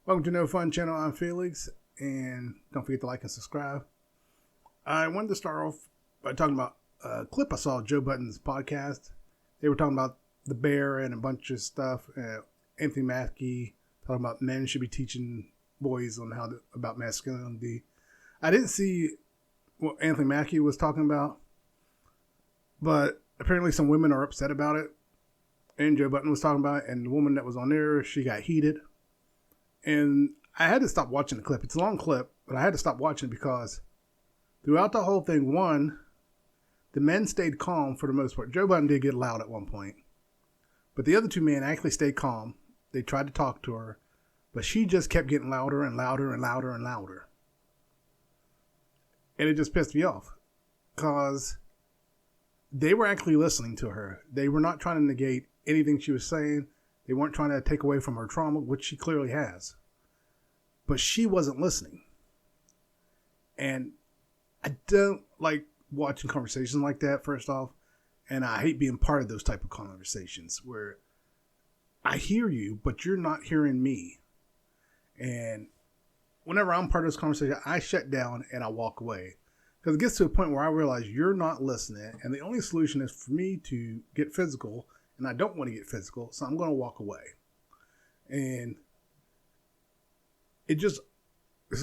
Welcome to No Fun Channel. I'm Felix, and don't forget to like and subscribe. I wanted to start off by talking about a clip I saw Joe Budden's podcast. They were talking about the bear and a bunch of stuff. Anthony Mackie talking about men should be teaching boys on about masculinity. I didn't see what Anthony Mackie was talking about, but apparently some women are upset about it. And Joe Budden was talking about it, and the woman that was on there, she got heated. And I had to stop watching the clip. It's a long clip, but I had to stop watching it because throughout the whole thing, one, the men stayed calm for the most part. Joe Budden did get loud at one point, but the other two men actually stayed calm. They tried to talk to her, but she just kept getting louder and louder and louder and louder. And it just pissed me off because they were actually listening to her. They were not trying to negate anything she was saying. They weren't trying to take away from her trauma, which she clearly has. But she wasn't listening. And I don't like watching conversations like that, first off. And I hate being part of those type of conversations where I hear you, but you're not hearing me. And whenever I'm part of this conversation, I shut down and I walk away. Because it gets to a point where I realize you're not listening. And the only solution is for me to get physical. And I don't want to get physical, so I'm going to walk away. And it's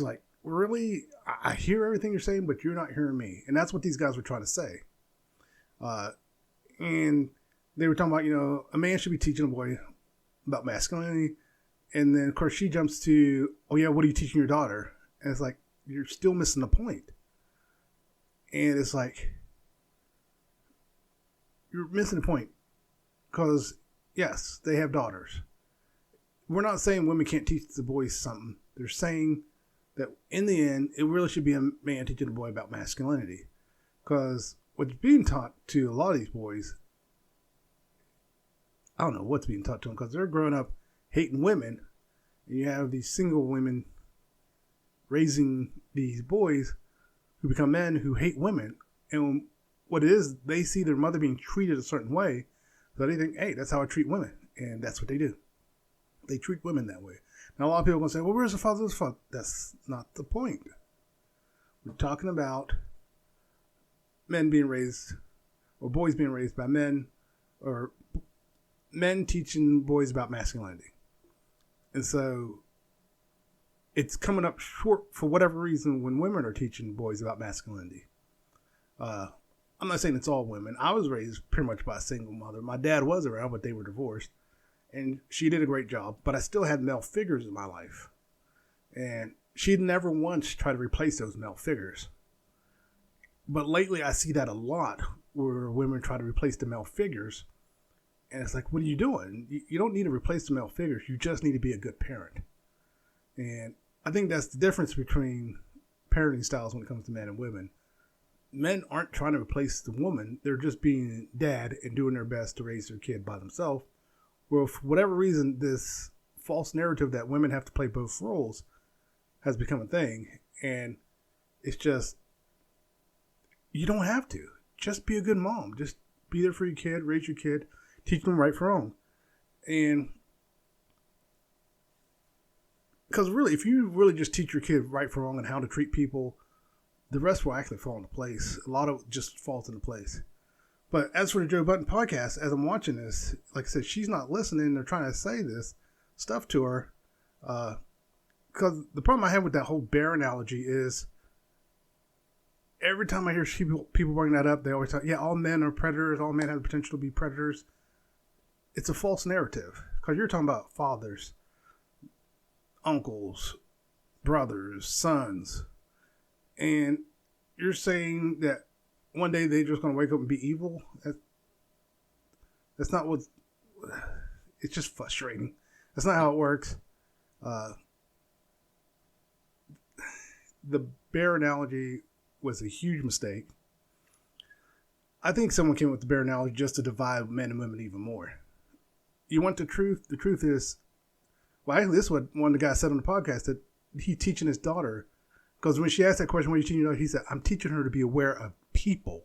like, really? I hear everything you're saying, but you're not hearing me. And that's what these guys were trying to say. And they were talking about, a man should be teaching a boy about masculinity. And then, of course, she jumps to, oh, yeah, what are you teaching your daughter? And it's like, you're still missing the point. And it's like, you're missing the point. Because, yes, they have daughters. We're not saying women can't teach the boys something. They're saying that in the end, it really should be a man teaching a boy about masculinity. Because what's being taught to a lot of these boys, I don't know what's being taught to them because they're growing up hating women. And you have these single women raising these boys who become men who hate women. And what it is, they see their mother being treated a certain way. So they think, hey, that's how I treat women. And that's what they do. They treat women that way. Now, a lot of people are going to say, well, where's the father? That's not the point. We're talking about men being raised, or boys being raised by men, or men teaching boys about masculinity. And so it's coming up short for whatever reason when women are teaching boys about masculinity. I'm not saying it's all women. I was raised pretty much by a single mother. My dad was around, but they were divorced. And she did a great job. But I still had male figures in my life. And she'd never once tried to replace those male figures. But lately I see that a lot where women try to replace the male figures. And it's like, what are you doing? You don't need to replace the male figures. You just need to be a good parent. And I think that's the difference between parenting styles when it comes to men and women. Men aren't trying to replace the woman. They're just being dad and doing their best to raise their kid by themselves. Well, for whatever reason, this false narrative that women have to play both roles has become a thing. And it's just, you don't have to. Just be a good mom. Just be there for your kid, raise your kid, teach them right from wrong. And because really, if you really just teach your kid right from wrong and how to treat people, the rest will actually fall into place. A lot of it just falls into place. But as for the Joe Budden podcast, as I'm watching this, like I said, she's not listening. They're trying to say this stuff to her. Because the problem I have with that whole bear analogy is every time I hear people bring that up, they always talk, yeah, all men are predators. All men have the potential to be predators. It's a false narrative. Because you're talking about fathers, uncles, brothers, sons. And you're saying that one day they're just going to wake up and be evil? That's not what... It's just frustrating. That's not how it works. The bear analogy was a huge mistake. I think someone came up with the bear analogy just to divide men and women even more. You want the truth? The truth is... Well, actually, this is what one of the guys said on the podcast, that he's teaching his daughter. Because when she asked that question, what are you teaching your daughter? He said, I'm teaching her to be aware of people.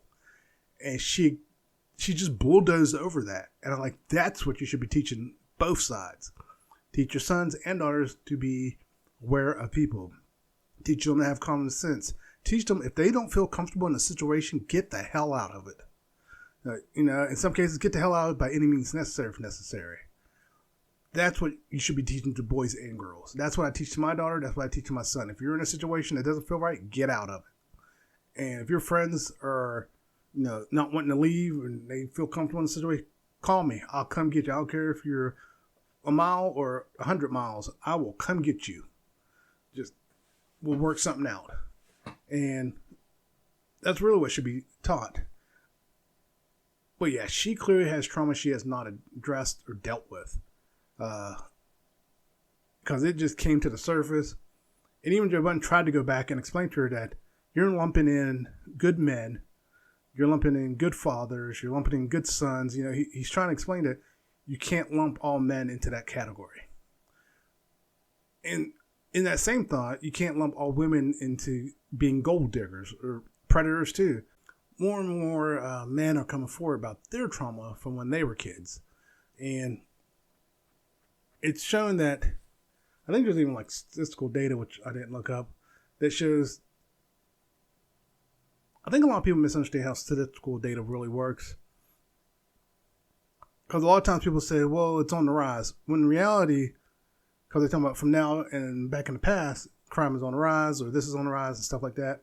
And she just bulldozed over that. And I'm like, that's what you should be teaching both sides. Teach your sons and daughters to be aware of people. Teach them to have common sense. Teach them if they don't feel comfortable in a situation, get the hell out of it. In some cases, get the hell out of it by any means necessary if necessary. That's what you should be teaching to boys and girls. That's what I teach to my daughter. That's what I teach to my son. If you're in a situation that doesn't feel right, get out of it. And if your friends are, not wanting to leave and they feel comfortable in the situation, call me. I'll come get you. I don't care if you're a mile or 100 miles. I will come get you. We'll work something out. And that's really what should be taught. But yeah, she clearly has trauma she has not addressed or dealt with. Because it just came to the surface. And even Joe Budden tried to go back and explain to her that you're lumping in good men, you're lumping in good fathers, you're lumping in good sons. He's trying to explain that you can't lump all men into that category. And in that same thought, you can't lump all women into being gold diggers or predators too. More and more men are coming forward about their trauma from when they were kids. And it's shown that, I think there's even like statistical data, which I didn't look up, that shows, I think a lot of people misunderstand how statistical data really works. Because a lot of times people say, well, it's on the rise. When in reality, because they're talking about from now and back in the past, crime is on the rise or this is on the rise and stuff like that.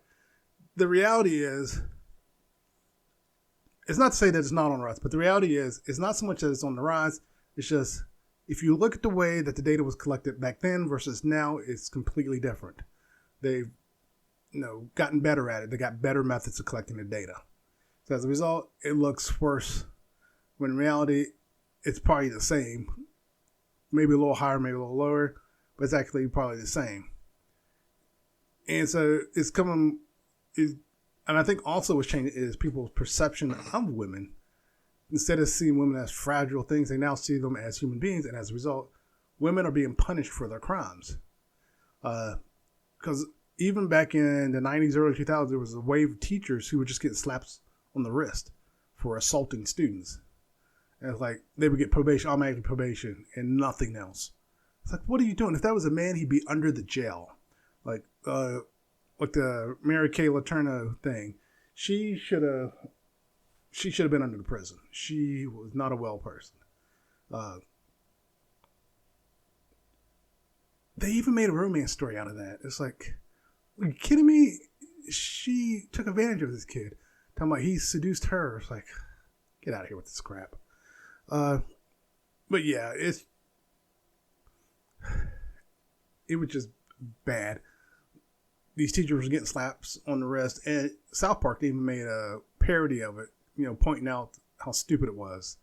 The reality is, it's not to say that it's not on the rise, but the reality is, it's not so much that it's on the rise. It's just, if you look at the way that the data was collected back then versus now, it's completely different. They've gotten better at it. They got better methods of collecting the data. So as a result, it looks worse when in reality, it's probably the same. Maybe a little higher, maybe a little lower, but it's actually probably the same. And so it's coming, and I think also what's changing is people's perception of women. Instead of seeing women as fragile things, they now see them as human beings. And as a result, women are being punished for their crimes. Because even back in the 90s, early 2000s, there was a wave of teachers who would just get slaps on the wrist for assaulting students. And it's like they would get probation, automatic probation, and nothing else. It's like, what are you doing? If that was a man, he'd be under the jail. Like the Mary Kay Letourneau thing. She should have been under the prison. She was not a well person. They even made a romance story out of that. It's like, are you kidding me? She took advantage of this kid. Talking about he seduced her. It's like, get out of here with this crap. But yeah, it was just bad. These teachers were getting slaps on the wrist, and South Park even made a parody of it, pointing out how stupid it was.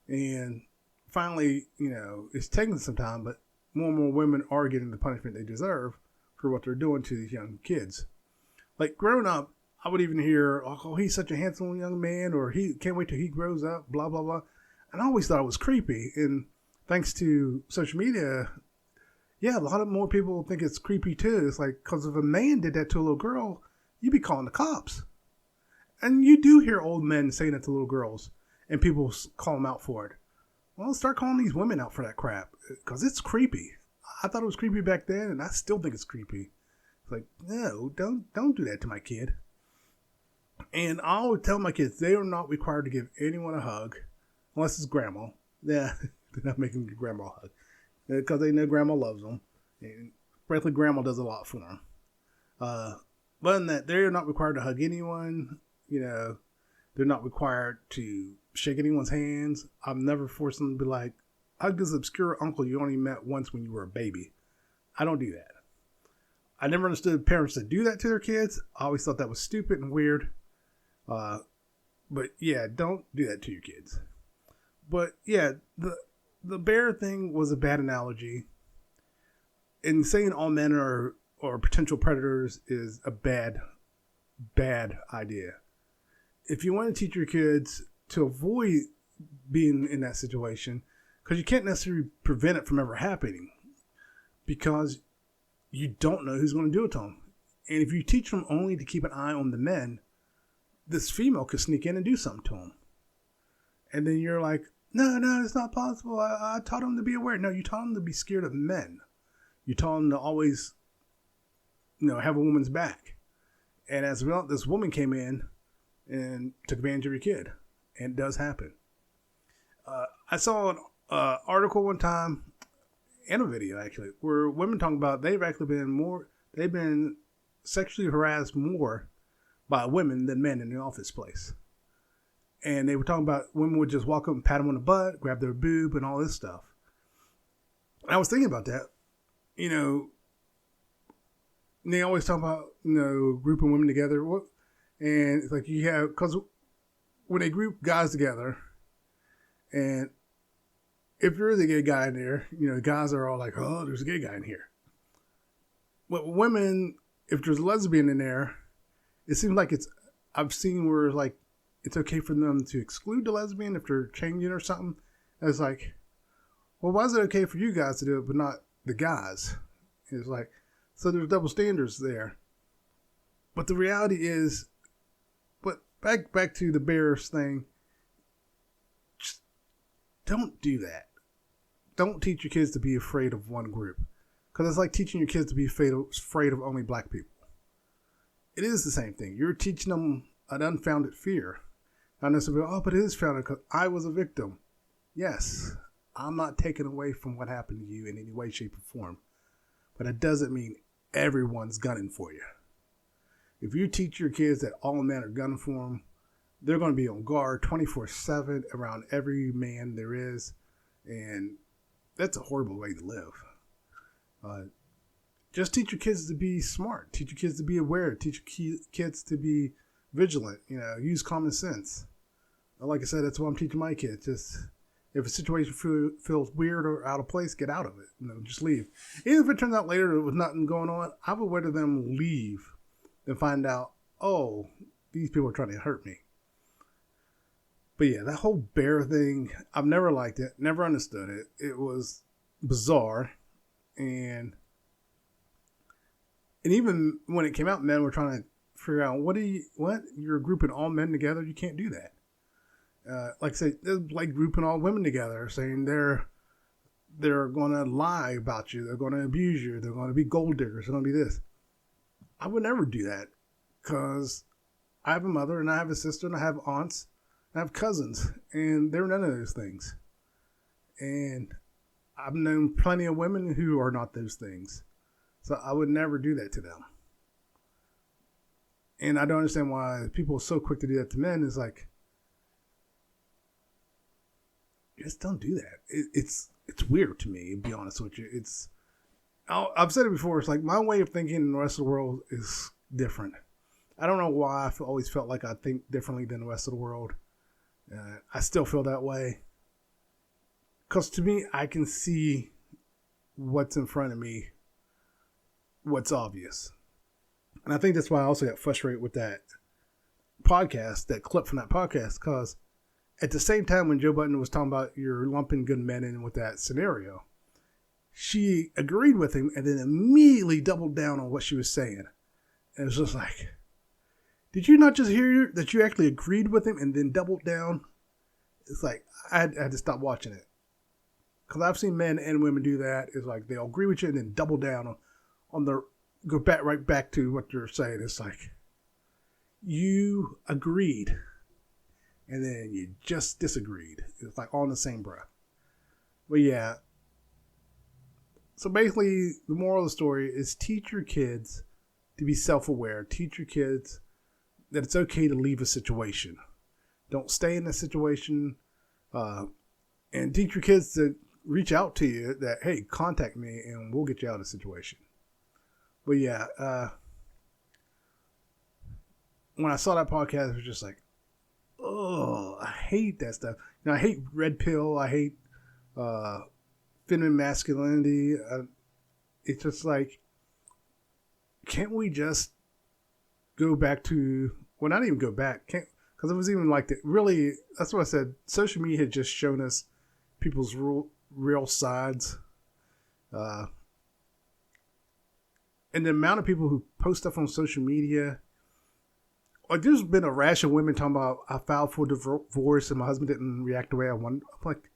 And finally, it's taking some time, but more and more women are getting the punishment they deserve for what they're doing to these young kids. Like growing up, I would even hear, oh, he's such a handsome young man, or he can't wait till he grows up, blah, blah, blah. And I always thought it was creepy. And thanks to social media, yeah, a lot of more people think it's creepy too. It's like, because if a man did that to a little girl, you'd be calling the cops. And you do hear old men saying that to little girls, and people call them out for it. Well, start calling these women out for that crap, because it's creepy. I thought it was creepy back then, and I still think it's creepy. It's like, no, don't do that to my kid. And I always tell my kids, they are not required to give anyone a hug, unless it's grandma. Yeah, they're not making grandma a hug, because they know grandma loves them. And frankly, grandma does a lot for them. But other than that, they're not required to hug anyone. They're not required to shake anyone's hands. I've never forced them to be like, hug this obscure uncle you only met once when you were a baby. I don't do that. I never understood parents that do that to their kids. I always thought that was stupid and weird. But yeah, don't do that to your kids. But yeah, the bear thing was a bad analogy. And saying all men are potential predators is a bad idea. If you want to teach your kids to avoid being in that situation, because you can't necessarily prevent it from ever happening, because you don't know who's going to do it to them. And if you teach them only to keep an eye on the men, this female could sneak in and do something to them. And then you're like, no, it's not possible. I taught them to be aware. No, you taught them to be scared of men. You tell them to always, have a woman's back. And as a result, this woman came in and took advantage of your kid. And it does happen. I saw an article one time, and a video actually, where women talking about they've been sexually harassed more by women than men in the office place. And they were talking about women would just walk up and pat them on the butt, grab their boob, and all this stuff. And I was thinking about that. And they always talk about, grouping women together. And it's like because when they group guys together, and if there is a gay guy in there, guys are all like, oh, there's a gay guy in here. But women, if there's a lesbian in there, it seems like I've seen where like it's okay for them to exclude the lesbian if they're changing or something. And it's like, well, why is it okay for you guys to do it, but not the guys? It's like, so there's double standards there. But the reality is, but back to the Bears thing, just don't do that. Don't teach your kids to be afraid of one group. Because it's like teaching your kids to be afraid of only black people. It is the same thing. You're teaching them an unfounded fear. Not necessarily, but it is founded because I was a victim. Yes, I'm not taking away from what happened to you in any way, shape, or form. But it doesn't mean everyone's gunning for you. If you teach your kids that all men are gunning for them, they're going to be on guard 24/7 around every man there is. And that's a horrible way to live. Just teach your kids to be smart. Teach your kids to be aware. Teach your kids to be vigilant. Use common sense. Like I said, that's what I'm teaching my kids. Just if a situation feels weird or out of place, get out of it. Just leave. Even if it turns out later there was nothing going on, I would rather them leave than find out, oh, these people are trying to hurt me. But yeah, that whole bear thing, I've never liked it, never understood it. It was bizarre. And even when it came out, men were trying to figure out, what? You're grouping all men together? You can't do that. Like I say, it's like grouping all women together, saying they're going to lie about you, they're going to abuse you, they're going to be gold diggers, they're going to be this. I would never do that because I have a mother and I have a sister and I have aunts and I have cousins and they're none of those things. And I've known plenty of women who are not those things. So I would never do that to them. And I don't understand why people are so quick to do that to men. It's like, just don't do that. It's weird to me, to be honest with you. I've said it before. It's like my way of thinking in the rest of the world is different. I don't know why I've always felt like I think differently than the rest of the world. I still feel that way. Because to me, I can see what's in front of me, what's obvious. And I think that's why I also got frustrated with that podcast, that clip from that podcast, because at the same time when Joe Budden was talking about you're lumping good men in with that scenario, she agreed with him and then immediately doubled down on what she was saying. And it was just like, did you not just hear that you actually agreed with him and then doubled down? It's like, I had to stop watching it. Because I've seen men and women do that. It's like they'll agree with you and then double down on the, go back right back to what you're saying. It's like, you agreed and then you just disagreed. It's like all in the same breath. But yeah. So basically, the moral of the story is teach your kids to be self-aware. Teach your kids that it's okay to leave a situation. Don't stay in a situation. And teach your kids to reach out to you that, hey, contact me and we'll get you out of the situation. But yeah, when I saw that podcast, it was just like, oh, I hate that stuff. I hate red pill. I hate feminine masculinity. It's just like, can't we just go back to, well, not even go back, because it was even like that. Really, that's what I said. Social media had just shown us people's real sides. And the amount of people who post stuff on social media, like there's been a rash of women talking about, I filed for divorce and my husband didn't react the way I wanted. I'm like,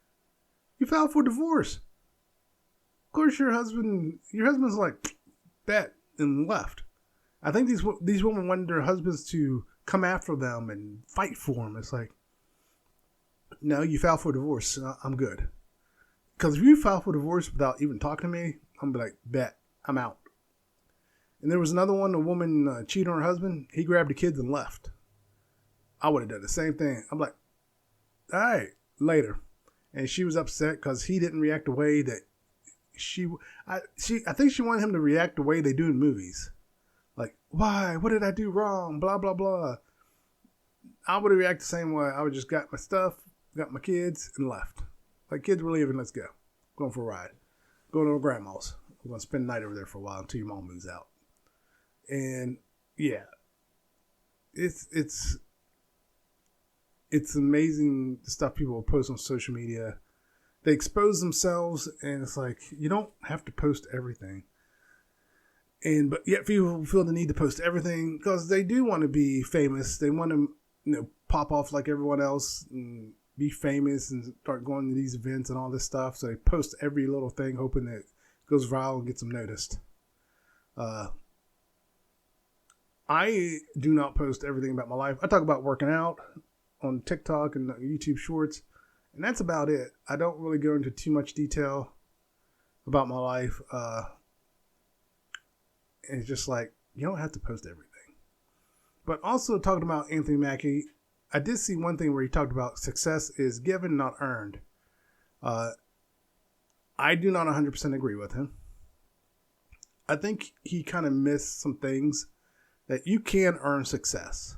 you filed for divorce. Of course your husband's like, bet, and left. I think these women wanted their husbands to come after them and fight for them. It's like, no, you filed for divorce. I'm good. Because if you file for divorce without even talking to me, I'm going to be like, bet, I'm out. And there was another one, a woman cheated on her husband. He grabbed the kids and left. I would have done the same thing. I'm like, all right, later. And she was upset because he didn't react the way that I think she wanted him to react the way they do in movies. Like, why? What did I do wrong? Blah, blah, blah. I would have reacted the same way. I would just got my stuff, got my kids, and left. Like, kids, we're leaving. Let's go. Going for a ride. Going to our grandma's. We're going to spend the night over there for a while until your mom moves out. And, yeah. It's amazing the stuff people post on social media. They expose themselves, and it's like, you don't have to post everything. But yet people feel the need to post everything because they do want to be famous. They want to, pop off like everyone else and be famous and start going to these events and all this stuff. So they post every little thing, hoping that it goes viral and gets them noticed. I do not post everything about my life. I talk about working out on TikTok and YouTube Shorts, and that's about it. I don't really go into too much detail about my life. And it's just like, you don't have to post everything. But also talking about Anthony Mackie, I did see one thing where he talked about success is given, not earned. I do not 100% agree with him. I think he kind of missed some things that you can earn success.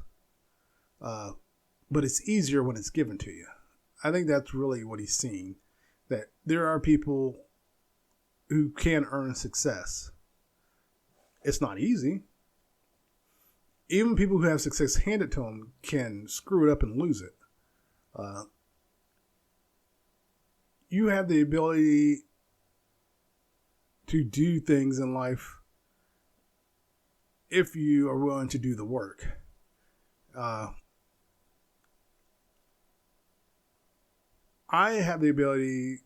But it's easier when it's given to you. I think that's really what he's seeing. That there are people who can earn success. It's not easy. Even people who have success handed to them can screw it up and lose it. You have the ability to do things in life if you are willing to do the work. I have the ability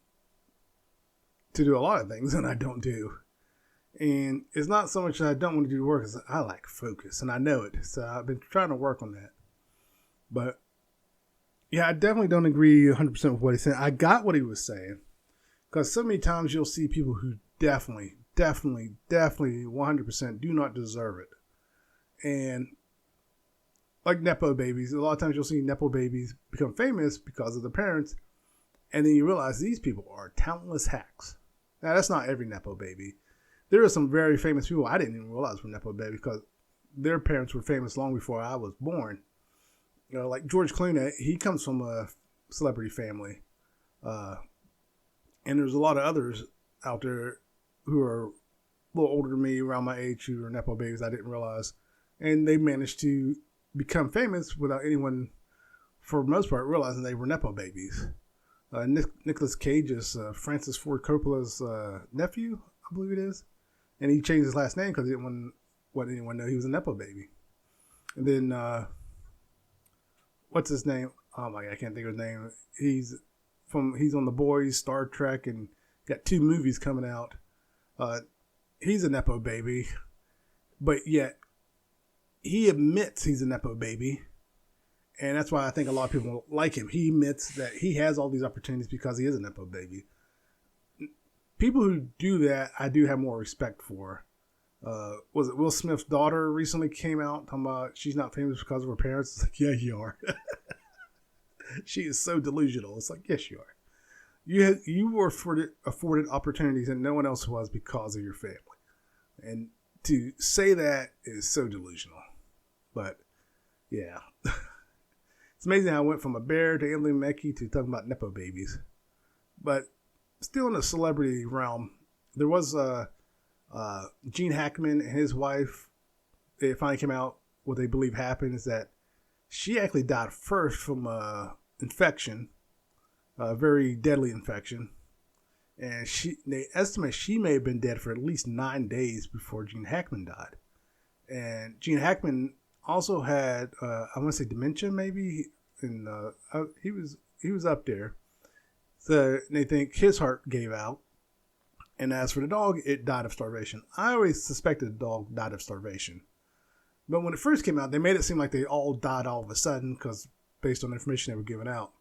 to do a lot of things, and I don't do. And it's not so much that I don't want to do the work, as I lack focus, and I know it. So I've been trying to work on that. But yeah, I definitely don't agree 100% with what he's saying. I got what he was saying, because so many times you'll see people who definitely 100% do not deserve it. And like Nepo babies, a lot of times you'll see Nepo babies become famous because of their parents, and then you realize these people are talentless hacks. Now, that's not every Nepo baby. There are some very famous people I didn't even realize were Nepo babies because their parents were famous long before I was born. Like George Clooney, he comes from a celebrity family. And there's a lot of others out there who are a little older than me, around my age, who are Nepo babies I didn't realize. And they managed to become famous without anyone, for the most part, realizing they were Nepo babies. Nicolas Cage is Francis Ford Coppola's nephew, I believe it is. And he changed his last name because he didn't want anyone to know he was a Nepo baby. And then, what's his name? Oh my God, I can't think of his name. He's on The Boys, Star Trek, and got 2 movies coming out. He's a Nepo baby, but yet he admits he's a Nepo baby. And that's why I think a lot of people like him. He admits that he has all these opportunities because he is a Nepo baby. People who do that, I do have more respect for. Was it Will Smith's daughter recently came out talking about she's not famous because of her parents? It's like, yeah, you are. She is so delusional. It's like, yes, you are. You were afforded opportunities that no one else was because of your family. And to say that is so delusional. But, yeah. It's amazing how I went from a bear to Anthony Mackie to talking about Nepo babies. But still in the celebrity realm, there was Gene Hackman and his wife. It finally came out what they believe happened is that she actually died first from infection, a very deadly infection. And they estimate she may have been dead for at least 9 days before Gene Hackman died. And Gene Hackman also had, I want to say dementia maybe, and he was up there. So they think his heart gave out, And as for the dog, it died of starvation. I always suspected the dog died of starvation. But when it first came out, they made it seem like they all died all of a sudden because based on the information they were giving out.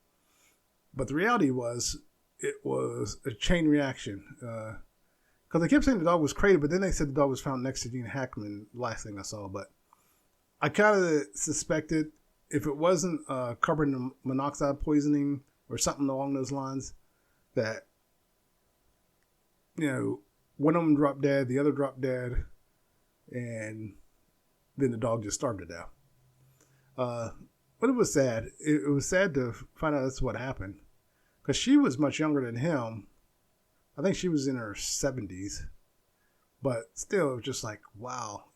But the reality was, it was a chain reaction. Because they kept saying the dog was crated, but then they said the dog was found next to Hackman, last thing I saw. But I kind of suspected if it wasn't carbon monoxide poisoning or something along those lines, that, one of them dropped dead, the other dropped dead, and then the dog just starved to death. But it was sad. It was sad to find out that's what happened. Because she was much younger than him. I think she was in her 70s. But still, it was just like, wow.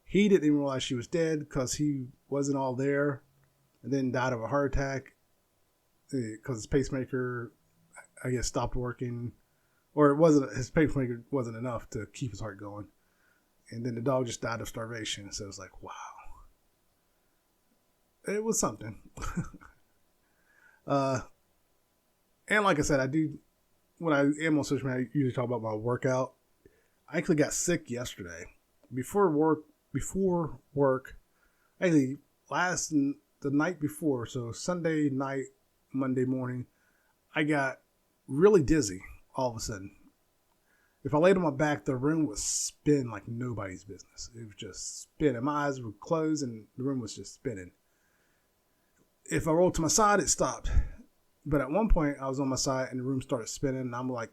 He didn't even realize she was dead because he wasn't all there. And then died of a heart attack. Because his pacemaker, I guess, stopped working. Or his pacemaker wasn't enough to keep his heart going. And then the dog just died of starvation. So it was like, wow. It was something. And like I said, when I am on social media, I usually talk about my workout. I actually got sick yesterday. Before work, actually the night before, so Sunday night, Monday morning, I got really dizzy all of a sudden. If I laid on my back, the room would spin like nobody's business. It was just spinning. My eyes were closed and the room was just spinning. If I rolled to my side, it stopped. But at one point, I was on my side and the room started spinning. And I'm like,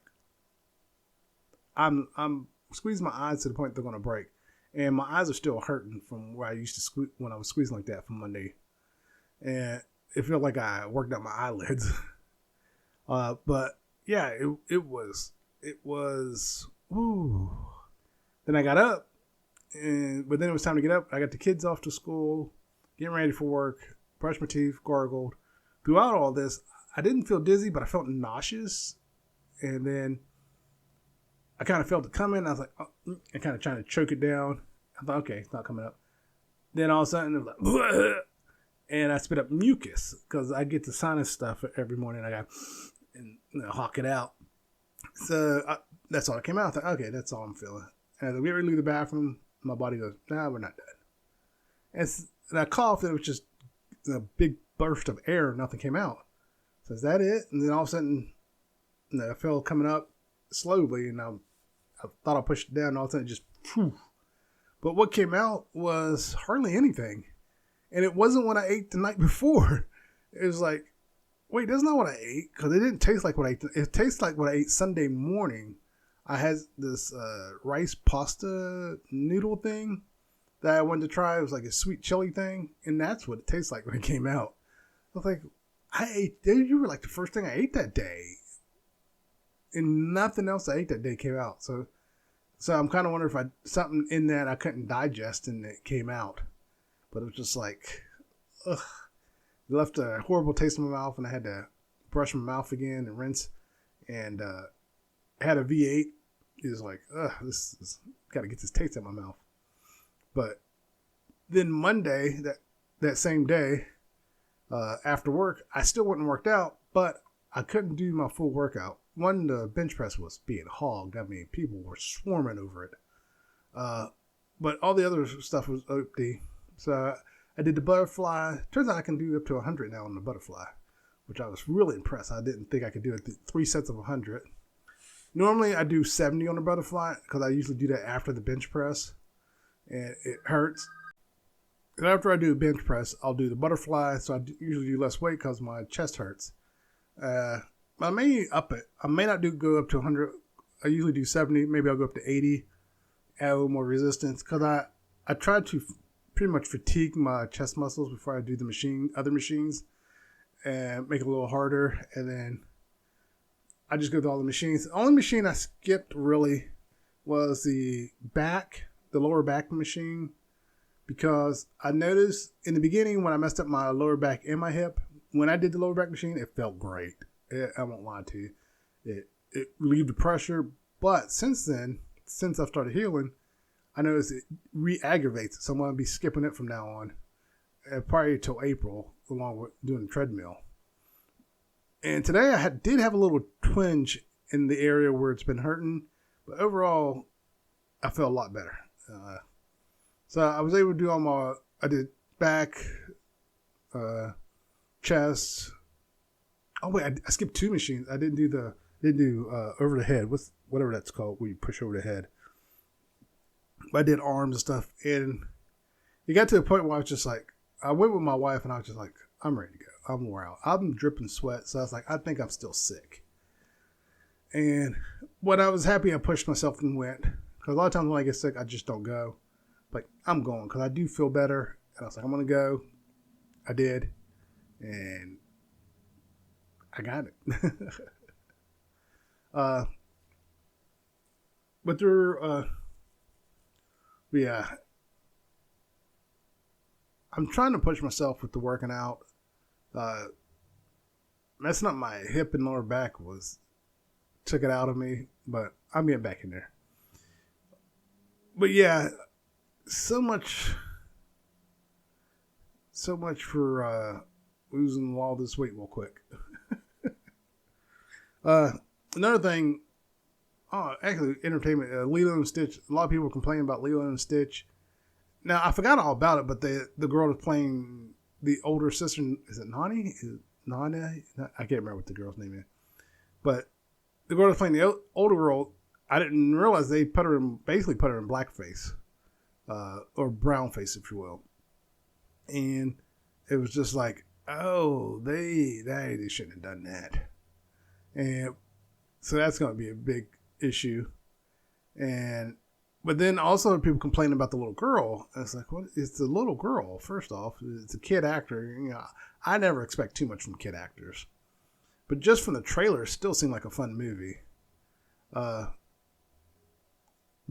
I'm squeezing my eyes to the point they're going to break. And my eyes are still hurting from where I used to squeeze when I was squeezing like that from Monday. And it felt like I worked out my eyelids. But yeah, it was, woo. Then I got up, but then it was time to get up. I got the kids off to school, getting ready for work, brushed my teeth, gargled. Throughout all this, I didn't feel dizzy, but I felt nauseous. And then I kind of felt it coming. I was like, oh, I kind of trying to choke it down. I thought, okay, it's not coming up. Then all of a sudden, it was like, and I spit up mucus because I get the sinus stuff every morning. I got and hawk it out. So that's all that came out. I thought, okay, that's all I'm feeling. And as I get ready to leave the bathroom, my body goes, nah, we're not done. And I coughed, and it was just a big burst of air. Nothing came out. So is that it? And then all of a sudden, I felt coming up slowly, and I thought I pushed it down, and all of a sudden it just, phew. But what came out was hardly anything. And it wasn't what I ate the night before. It was like, wait, that's not what I ate. Because it didn't taste like what I ate. It tastes like what I ate Sunday morning. I had this rice pasta noodle thing that I wanted to try. It was like a sweet chili thing. And that's what it tastes like when it came out. I was like, you were like the first thing I ate that day. And nothing else I ate that day came out. So I'm kind of wondering if something in that I couldn't digest and it came out. But it was just like, ugh. It left a horrible taste in my mouth, and I had to brush my mouth again and rinse. And had a V8. It was like, ugh, this is got to get this taste out of my mouth. But then Monday, that same day, after work, I still wouldn't worked out, but I couldn't do my full workout. One, the bench press was being hogged. I mean, people were swarming over it. But all the other stuff was empty. So I did the butterfly. Turns out I can do up to 100 now on the butterfly, which I was really impressed. I didn't think I could do it. 3 sets of 100. Normally I do 70 on the butterfly because I usually do that after the bench press, and it hurts. And after I do the bench press, I'll do the butterfly, so I usually do less weight because my chest hurts. I may up it. I may not go up to 100. I usually do 70. Maybe I'll go up to 80. Add a little more resistance because I try to pretty much fatigue my chest muscles before I do the other machines, and make it a little harder. And then I just go through all the machines. The only machine I skipped really was the lower back machine, because I noticed in the beginning when I messed up my lower back and my hip, when I did the lower back machine, it felt great. I won't lie to you. It relieved the pressure. But since then, since I've started healing, I noticed it re-aggravates it. So I'm going to be skipping it from now on. Probably till April, along with doing the treadmill. And today I did have a little twinge in the area where it's been hurting. But overall, I felt a lot better. So I was able to do I did back, chest. Oh wait, I skipped 2 machines. I didn't do over the head. Whatever that's called, where you push over the head. But I did arms and stuff, and it got to a point where I was just like, I went with my wife, and I was just like, I'm ready to go. I'm wore out. I'm dripping sweat, so I was like, I think I'm still sick. And when I was happy, I pushed myself and went. Because a lot of times when I get sick, I just don't go. Like, I'm going because I do feel better. And I was like, I'm going to go. I did. And I got it. But yeah. I'm trying to push myself with the working out. Messing up my hip and lower back took it out of me, but I'm getting back in there. But yeah, so much for losing all this weight real quick. Another thing, actually, entertainment. Lilo and Stitch. A lot of people complain about Lilo and Stitch. Now I forgot all about it, but the girl that's playing the older sister, is it Nani? Nana? I can't remember what the girl's name is, but the girl that's playing the older girl, I didn't realize they basically put her in blackface, or brownface, if you will. And it was just like, oh, they shouldn't have done that. And so that's going to be a big issue. But then also people complaining about the little girl. It's like, what? It's the little girl. First off, it's a kid actor. I never expect too much from kid actors. But just from the trailer, it still seemed like a fun movie.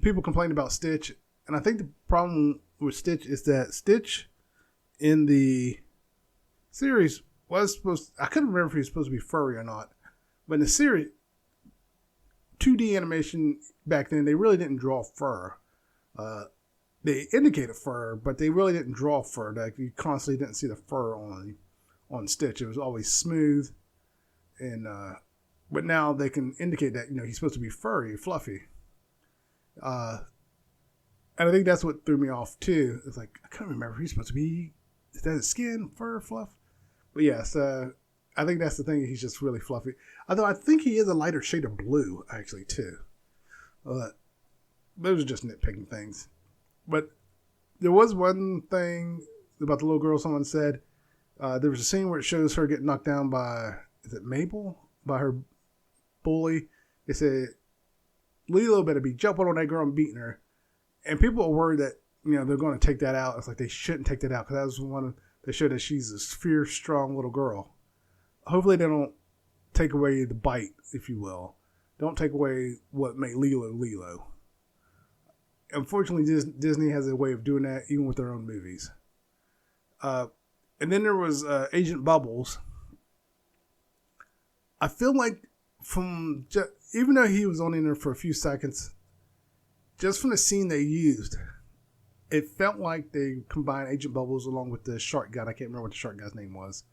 People complained about Stitch, and I think the problem with Stitch is that Stitch in the series was I couldn't remember if he was supposed to be furry or not. But in the series, 2D animation back then, they really didn't draw fur. They indicated fur, but they really didn't draw fur. Like, you constantly didn't see the fur on Stitch. It was always smooth. And but now they can indicate that he's supposed to be furry, fluffy. And I think that's what threw me off too. It's like, I can't remember if he's supposed to be. Is that his skin, fur, fluff? But yes, I think that's the thing. He's just really fluffy. Although I think he is a lighter shade of blue actually too. Those are just nitpicking things. But there was one thing about the little girl. Someone said there was a scene where it shows her getting knocked down by. Is it Mabel? By her bully. They said, Lilo better be jumping on that girl and beating her. And people are worried that, they're going to take that out. It's like they shouldn't take that out because that was one they showed that she's a fierce, strong little girl. Hopefully they don't take away the bite, if you will. Don't take away what made Lilo Lilo. Unfortunately, Disney has a way of doing that even with their own movies. And then there was Agent Bubbles. I feel like even though he was only in there for a few seconds, just from the scene they used, it felt like they combined Agent Bubbles along with the shark guy. I can't remember what the shark guy's name was.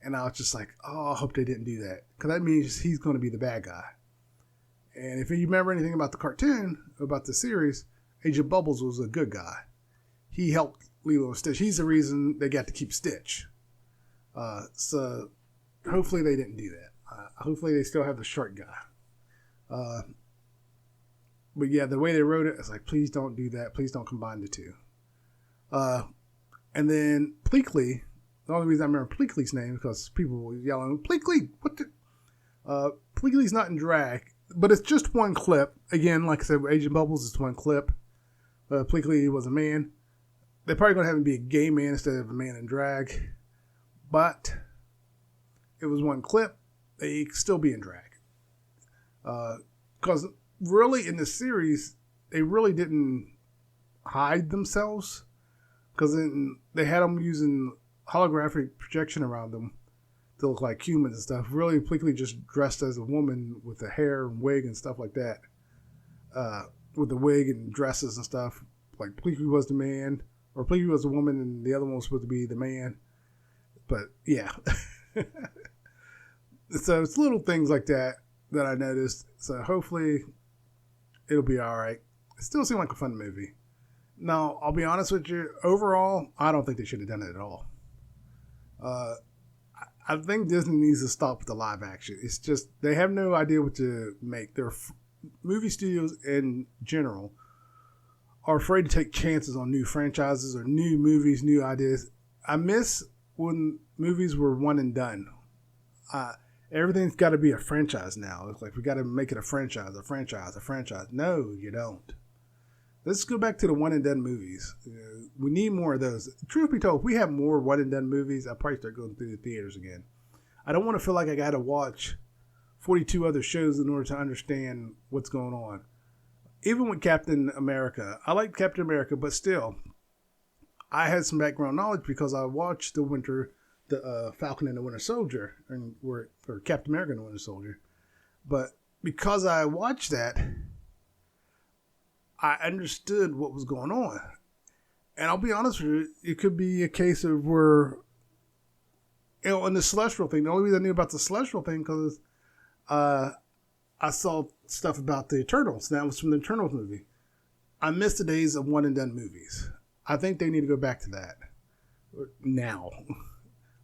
And I was just like, oh, I hope they didn't do that. Because that means he's going to be the bad guy. And if you remember anything about the cartoon, about the series, Agent Bubbles was a good guy. He helped Lilo and Stitch. He's the reason they got to keep Stitch. So hopefully they didn't do that. Hopefully they still have the shark guy. But yeah, the way they wrote it, it's like, please don't do that. Please don't combine the two. And then Pleakley, the only reason I remember Pleakley's name is because people were yelling, Pleakley, what the? Pleakley's not in drag, but it's just one clip. Again, like I said, with Agent Bubbles, it's one clip. Pleakley was a man. They're probably going to have him be a gay man instead of a man in drag. But it was one clip. They could still be in drag. Because really in the series, they really didn't hide themselves. Because they had them using holographic projection around them to look like humans and stuff. Really, Pleakley just dressed as a woman with the hair and wig and stuff like that. With the wig and dresses and stuff. Like Pleakley was the man, or Pleakley was the woman and the other one was supposed to be the man. But yeah. So it's little things like that that I noticed. So hopefully it'll be all right. It still seemed like a fun movie. Now, I'll be honest with you. Overall, I don't think they should have done it at all. Uh, I think Disney needs to stop with the live action. It's just they have no idea what to make. Their movie studios in general are afraid to take chances on new franchises or new movies, new ideas. I miss when movies were one and done. Everything's got to be a franchise now. It's like we got to make it a franchise, a franchise, a franchise. No, you don't. Let's go back to the one and done movies. We need more of those. Truth be told, if we have more one and done movies, I'll probably start going through the theaters again. I don't want to feel like I got to watch 42 other shows in order to understand what's going on. Even with Captain America, I like Captain America, but still, I had some background knowledge because I watched the Falcon and the Winter Soldier, or Captain America and the Winter Soldier. But because I watched that, I understood what was going on. And I'll be honest with you, it could be a case of where, in the Celestial thing, the only reason I knew about the Celestial thing because I saw stuff about the Eternals. That was from the Eternals movie. I miss the days of one and done movies. I think they need to go back to that now.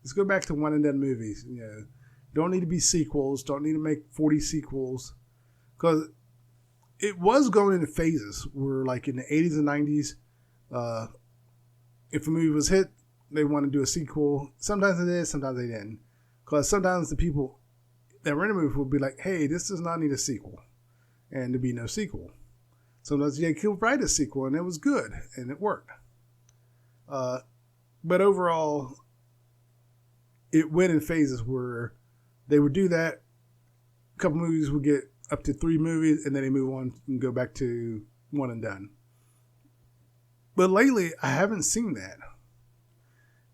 Let's go back to one and done movies. Don't need to be sequels. Don't need to make 40 sequels. Because it was going into phases where, like in the 80s and 90s, if a movie was hit, they want to do a sequel. Sometimes they did, sometimes they didn't. Because sometimes the people that were in the movie would be like, hey, this does not need a sequel. And there'd be no sequel. Sometimes they could write a sequel and it was good and it worked. But overall, it went in phases where they would do that. A couple movies would get up to 3 movies and then they move on and go back to one and done. But lately, I haven't seen that.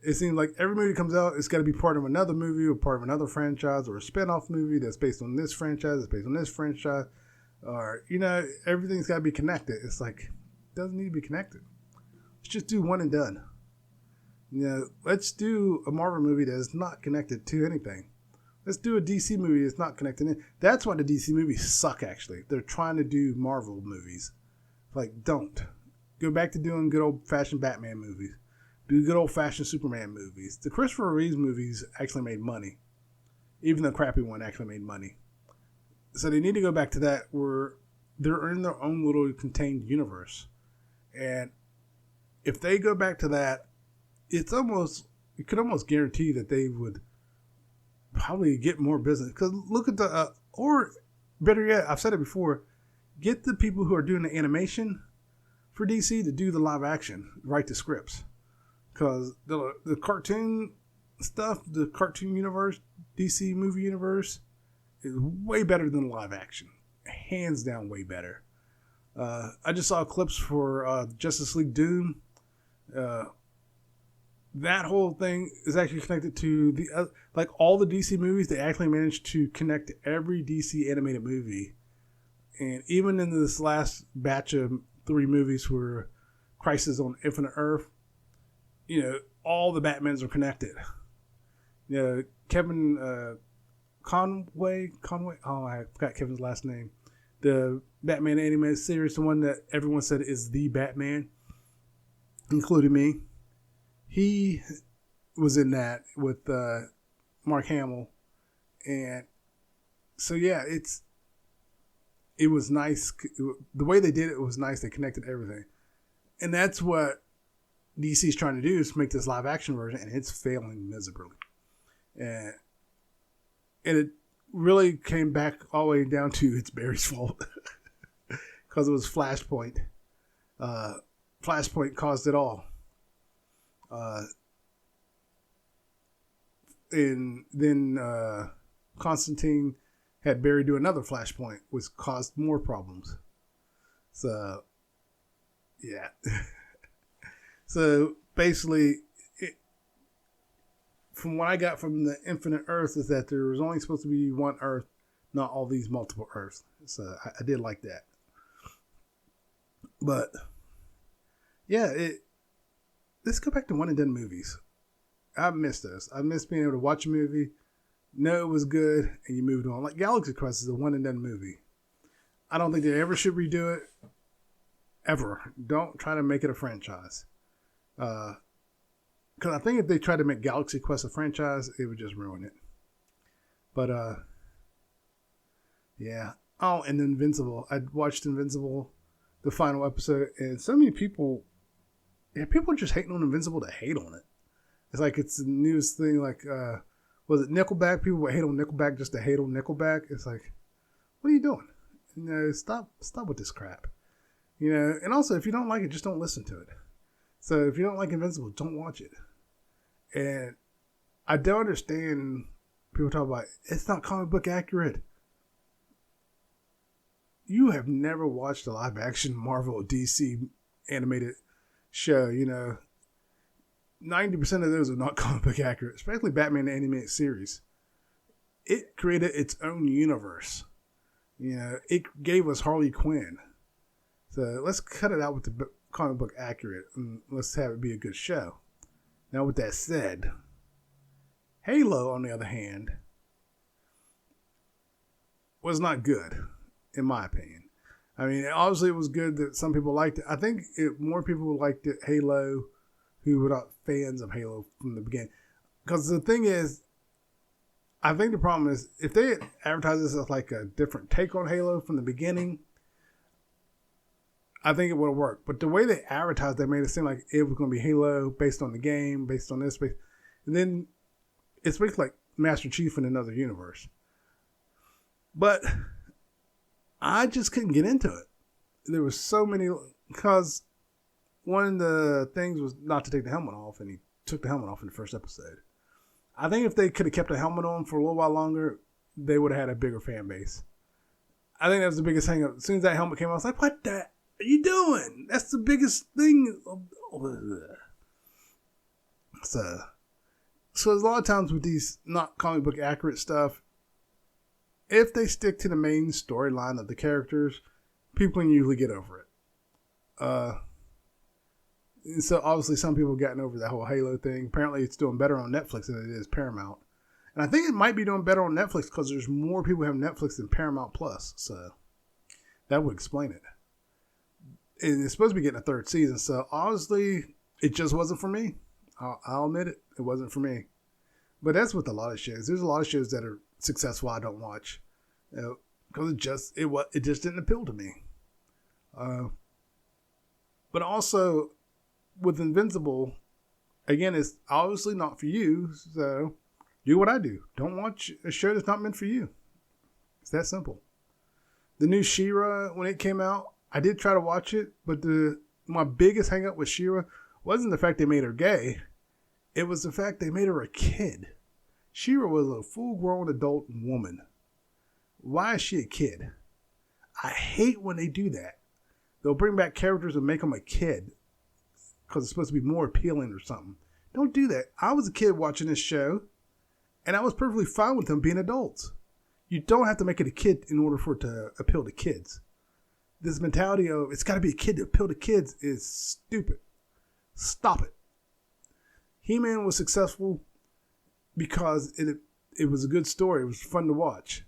It seems like every movie comes out, it's got to be part of another movie or part of another franchise or a spin-off movie that's based on this franchise, that's based on this franchise. Or, everything's got to be connected. It's like, it doesn't need to be connected. Let's just do one and done. Let's do a Marvel movie that is not connected to anything. Let's do a DC movie that's not connected. That's why the DC movies suck, actually. They're trying to do Marvel movies. Like, don't. Go back to doing good old-fashioned Batman movies. Do good old-fashioned Superman movies. The Christopher Reeves movies actually made money. Even the crappy one actually made money. So they need to go back to that where they're in their own little contained universe. And if they go back to that, you could almost guarantee that they would probably get more business. Because look at or better yet, I've said it before, get the people who are doing the animation for DC to do the live action, write the scripts. Because the cartoon stuff, the cartoon universe, DC movie universe, is way better than live action. Hands down way better. I just saw clips for Justice League Doom. That whole thing is actually connected to the like all the DC movies. They actually managed to connect every DC animated movie. And even in this last batch of 3 movies for Crisis on Infinite Earth, all the Batmans are connected. Kevin Conway. Oh, I forgot Kevin's last name. The Batman animated series, the one that everyone said is the Batman, including me. He was in that with Mark Hamill, and so yeah, it was nice. The way they did it was nice. They connected everything, and that's what DC's trying to do is make this live action version, and it's failing miserably. And it really came back all the way down to it's Barry's fault because it was Flashpoint. Flashpoint caused it all. And then Constantine had Barry do another Flashpoint, which caused more problems. So, yeah. So basically, from what I got from the Infinite Earth is that there was only supposed to be one Earth, not all these multiple Earths. So I did like that. But yeah, let's go back to one and done movies. I miss those. I miss being able to watch a movie, know it was good, and you moved on. Like Galaxy Quest is a one and done movie. I don't think they ever should redo it. Ever. Don't try to make it a franchise. Because I think if they tried to make Galaxy Quest a franchise, it would just ruin it. But, yeah. Oh, and Invincible. I watched Invincible, the final episode, and so many people, people are just hating on Invincible to hate on it. It's like it's the newest thing, like, was it Nickelback? People would hate on Nickelback just to hate on Nickelback. It's like, what are you doing? Stop with this crap. And also, if you don't like it, just don't listen to it. So if you don't like Invincible, don't watch it. And I don't understand people talk about, it's not comic book accurate. You have never watched a live action Marvel or DC animated show, 90% of those are not comic book accurate, especially Batman the animated series. It created its own universe. It gave us Harley Quinn. So let's cut it out with the comic book accurate and let's have it be a good show. Now, with that said, Halo, on the other hand, was not good, in my opinion. I mean, obviously it was good that some people liked it. I think more people liked it, Halo, who were not fans of Halo from the beginning. Because the thing is, I think the problem is, if they had advertised this as like a different take on Halo from the beginning, I think it would have worked. But the way they advertised, they made it seem like it was going to be Halo based on the game, based on this, and then it's basically like Master Chief in another universe. But I just couldn't get into it. There was so many, because one of the things was not to take the helmet off, and he took the helmet off in the first episode. I think if they could have kept the helmet on for a little while longer, they would have had a bigger fan base. I think that was the biggest hang up. As soon as that helmet came out, I was like, what the are you doing? That's the biggest thing. So there's a lot of times with these not comic book accurate stuff, if they stick to the main storyline of the characters, people can usually get over it. And so obviously some people have gotten over that whole Halo thing. Apparently it's doing better on Netflix than it is Paramount. And I think it might be doing better on Netflix because there's more people who have Netflix than Paramount Plus. So that would explain it. And it's supposed to be getting a third season. So honestly, it just wasn't for me. I'll admit it. It wasn't for me. But that's with a lot of shows. There's a lot of shows that are successful I don't watch. Because it just didn't appeal to me. But also, with Invincible, again, it's obviously not for you, so do what I do. Don't watch a show that's not meant for you. It's that simple. The new She-Ra, when it came out, I did try to watch it, but my biggest hang up with She-Ra wasn't the fact they made her gay. It was the fact they made her a kid. She-Ra was a full-grown adult woman. Why is she a kid? I hate when they do that. They'll bring back characters and make them a kid because it's supposed to be more appealing or something. Don't do that. I was a kid watching this show, and I was perfectly fine with them being adults. You don't have to make it a kid in order for it to appeal to kids. This mentality of it's got to be a kid to appeal to kids is stupid. Stop it. He-Man was successful because it was a good story. It was fun to watch.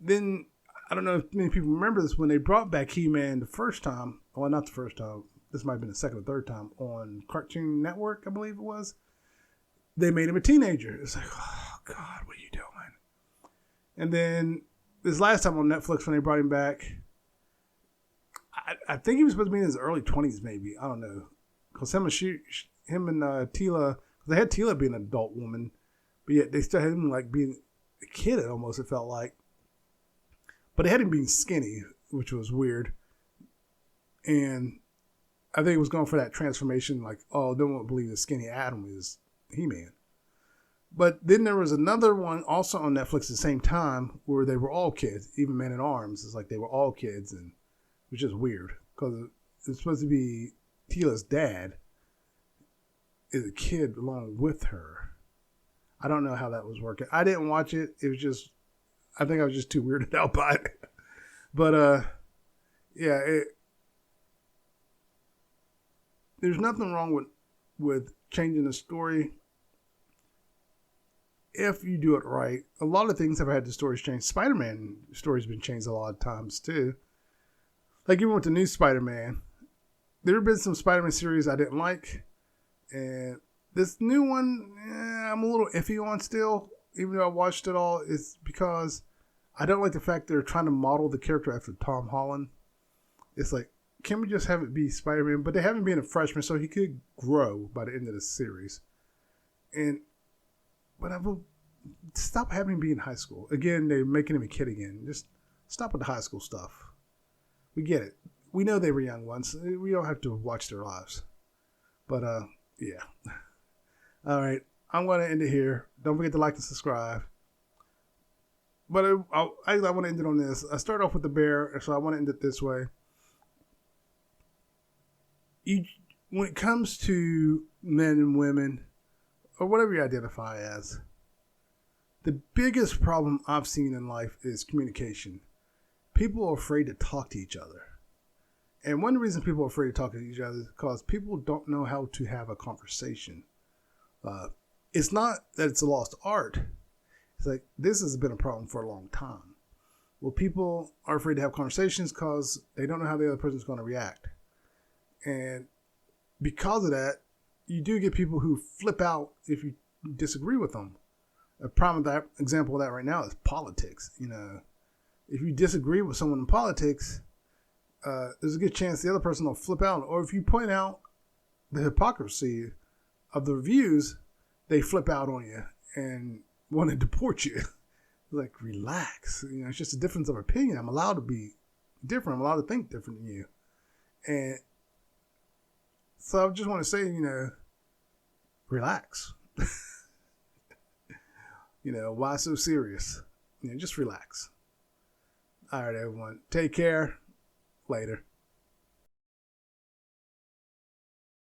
Then, I don't know if many people remember this, when they brought back He-Man the first time, well, not the first time, this might have been the second or third time, on Cartoon Network, I believe it was, they made him a teenager. It's like, oh, God, what are you doing? And then, this last time on Netflix when they brought him back, I think he was supposed to be in his early 20s, maybe. I don't know. Because him and Tila, they had Tila being an adult woman, but yet they still had him like being a kid, almost, it felt like. But they had him being skinny, which was weird. And I think it was going for that transformation, like, oh, no one would believe the skinny Adam is He-Man. But then there was another one also on Netflix at the same time where they were all kids, even Men at Arms. It's like they were all kids, and which is weird because it's supposed to be Tila's dad is a kid along with her. I don't know how that was working. I didn't watch it. It was just, I think I was just too weirded out by it. But, yeah, there's nothing wrong with changing the story if you do it right. A lot of things have had the stories changed. Spider-Man stories been changed a lot of times too. Like even with the new Spider-Man, there have been some Spider-Man series I didn't like, and this new one, I'm a little iffy on still. Even though I watched it all, it's because I don't like the fact they're trying to model the character after Tom Holland. It's like, can we just have it be Spider-Man? But they haven't been a freshman, so he could grow by the end of the series. But I will stop having him be in high school. Again, they're making him a kid again. Just stop with the high school stuff. We get it. We know they were young once. We don't have to watch their lives. But, yeah. All right. I'm going to end it here. Don't forget to like and subscribe. But I want to end it on this. I start off with the bear, so I want to end it this way. When it comes to men and women, or whatever you identify as, the biggest problem I've seen in life is communication. People are afraid to talk to each other. And one reason people are afraid to talk to each other is because people don't know how to have a conversation. It's not that it's a lost art. It's like, this has been a problem for a long time. Well, people are afraid to have conversations because they don't know how the other person's going to react. And because of that, you do get people who flip out if you disagree with them. A prime example of that right now is politics. You know, if you disagree with someone in politics, there's a good chance the other person will flip out. Or if you point out the hypocrisy of the views, they flip out on you and want to deport you. Like, relax. You know, it's just a difference of opinion. I'm allowed to be different. I'm allowed to think different than you. And so I just want to say, you know, relax. You know, why so serious? You know, just relax. All right, everyone. Take care. Later.